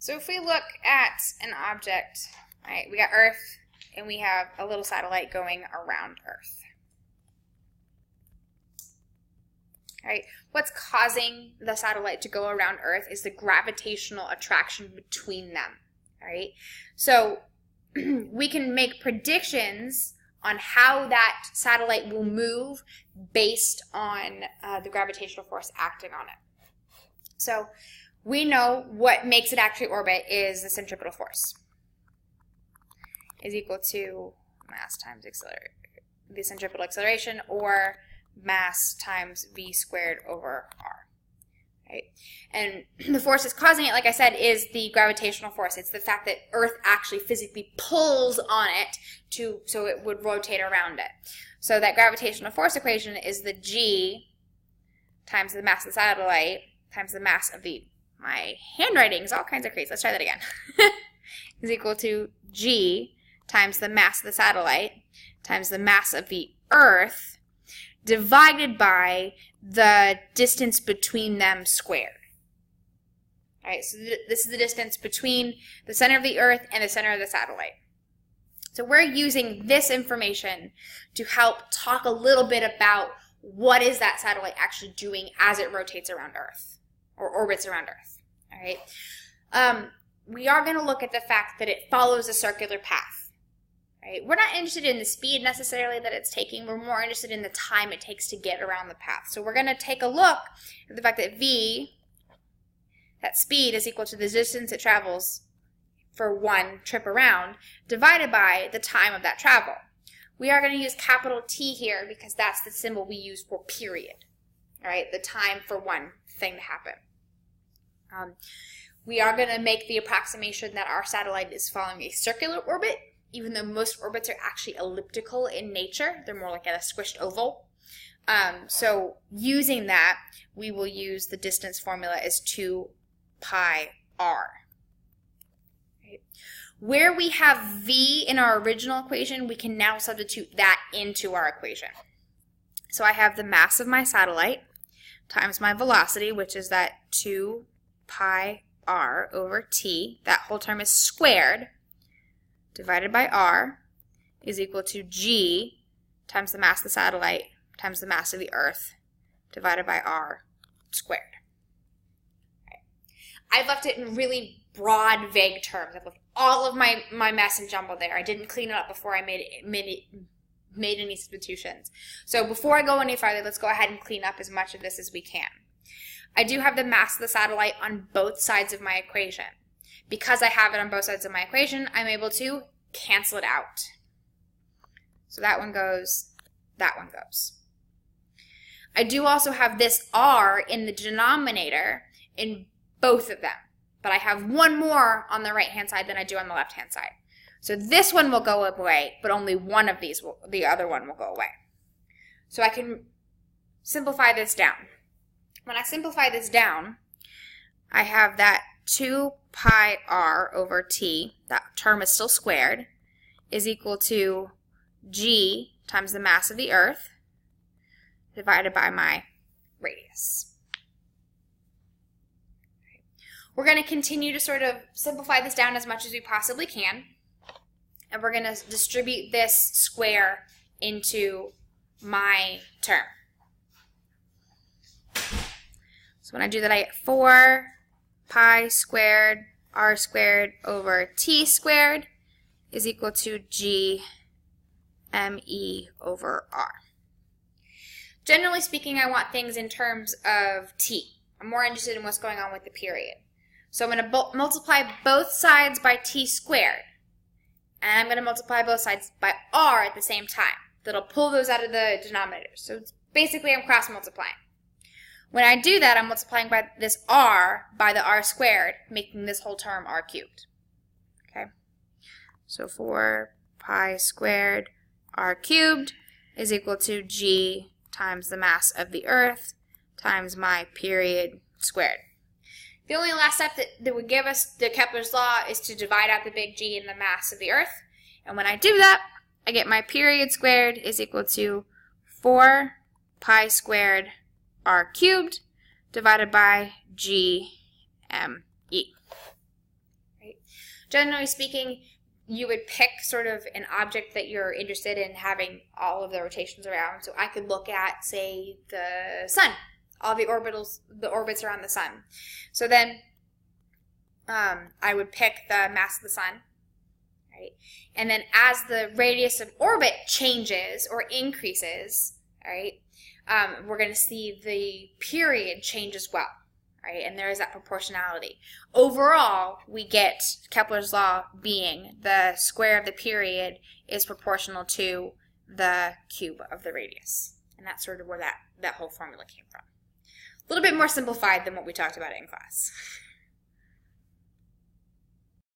So if we look at an object, right, we got Earth and we have a little satellite going around Earth. Right? What's causing the satellite to go around Earth is the gravitational attraction between them. Right? So we can make predictions on how that satellite will move based on the gravitational force acting on it. So we know what makes it actually orbit is the centripetal force is equal to mass times the centripetal acceleration, or mass times v squared over r. Right? And the force that's causing it, like I said, is the gravitational force. It's the fact that Earth actually physically pulls on it so it would rotate around it. So that gravitational force equation is the g times the mass of the satellite times the mass of the, my handwriting is all kinds of crazy. Let's try that again. Is equal to g times the mass of the satellite times the mass of the Earth divided by the distance between them squared. All right, so this is the distance between the center of the Earth and the center of the satellite. So we're using this information to help talk a little bit about what is that satellite actually doing as it rotates around Earth or orbits around Earth. All right. We are going to look at the fact that it follows a circular path. Right? We're not interested in the speed necessarily that it's taking. We're more interested in the time it takes to get around the path. So we're going to take a look at the fact that v, that speed, is equal to the distance it travels for one trip around, divided by the time of that travel. We are going to use capital T here because that's the symbol we use for period. All right, the time for one thing to happen. We are going to make the approximation that our satellite is following a circular orbit, even though most orbits are actually elliptical in nature. They're more like a squished oval. So using that, we will use the distance formula as 2 pi r. Right? Where we have v in our original equation, we can now substitute that into our equation. So I have the mass of my satellite times my velocity, which is that 2 pi r over t. That whole term is squared, divided by r, is equal to g times the mass of the satellite times the mass of the Earth divided by r squared. Okay. I've left it in really broad, vague terms. I've left all of my mess and jumble there. I didn't clean it up before I made any substitutions. So before I go any farther, let's go ahead and clean up as much of this as we can. I do have the mass of the satellite on both sides of my equation. Because I have it on both sides of my equation, I'm able to cancel it out. So that one goes, that one goes. I do also have this r in the denominator in both of them, but I have one more on the right-hand side than I do on the left-hand side. So this one will go away, but only one of these, the other one will go away. So I can simplify this down. When I simplify this down, I have that 2 pi r over t, that term is still squared, is equal to g times the mass of the Earth divided by my radius. We're going to continue to sort of simplify this down as much as we possibly can, and we're going to distribute this square into my term. So when I do that, I get 4 pi squared r squared over t squared is equal to g me over r. Generally speaking, I want things in terms of t. I'm more interested in what's going on with the period. So I'm going to multiply both sides by t squared, and I'm going to multiply both sides by r at the same time. That'll pull those out of the denominator. So it's basically I'm cross multiplying. When I do that, I'm multiplying by this r by the r squared, making this whole term r cubed. Okay, so 4 pi squared r cubed is equal to g times the mass of the Earth times my period squared. The only last step that would give us the Kepler's law is to divide out the big G in the mass of the Earth. And when I do that, I get my period squared is equal to 4 pi squared r cubed divided by g me. generally speaking, you would pick sort of an object that you're interested in having all of the rotations around. So I could look at, say, the sun, all the orbits around the sun. So then I would pick the mass of the sun, right? And then as the radius of orbit changes or increases, right, we're going to see the period change as well, right? And there is that proportionality. Overall, we get Kepler's law being the square of the period is proportional to the cube of the radius. And that's sort of where that whole formula came from. A little bit more simplified than what we talked about in class.